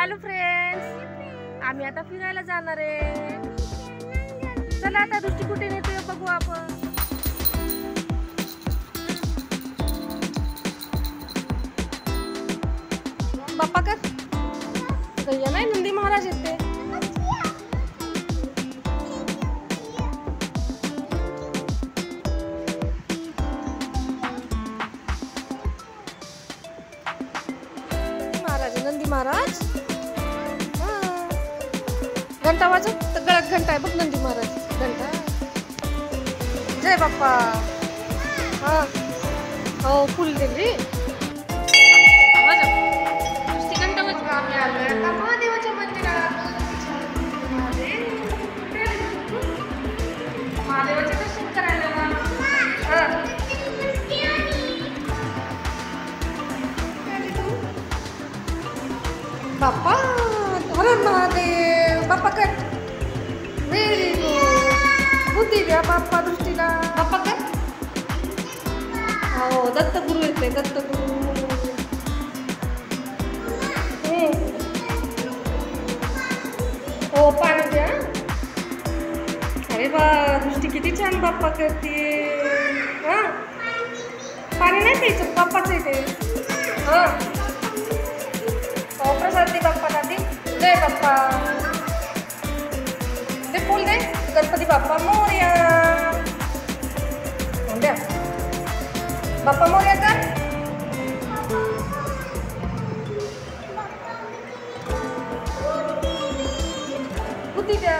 Hello friends, आम्ही आता फिरायला जाणार आहे. चला आता दृष्टी कुठे नेतोय बघू आपण. बाप्पा कर गैया नाही, नंदी महाराज येते. नंदी महाराज घंटा वाजव, गळ्यात घंटा आहे बघ. नंदी महाराज घंटा. जय बाप्पा. हा हो, फुल दिली. घंटा वाजव. आम्ही आलोय आता महादेवाच्या मंदिरात. महादेवाचे दर्शन करायला. बाप्पा हर महादेव. बाप्पा कर. Very good. बुद्धी द्या बाप्पा दृष्टीला. बाप्पा कर. हो, दत्तगुरु येते. दत्तगुरु. हो, पाणी द्या. अरे बा, दृष्टी किती छान बाप्पा करते. हा, पाणी नाही प्यायचं, बाप्पाच येते. हा, प्रसाद दे बाप्पाला. दे. जय बाप्पा. दे फुल दे. गणपती बाप्पा मोरया. द्या बाप्पा मोरया कर. बुद्धी द्या.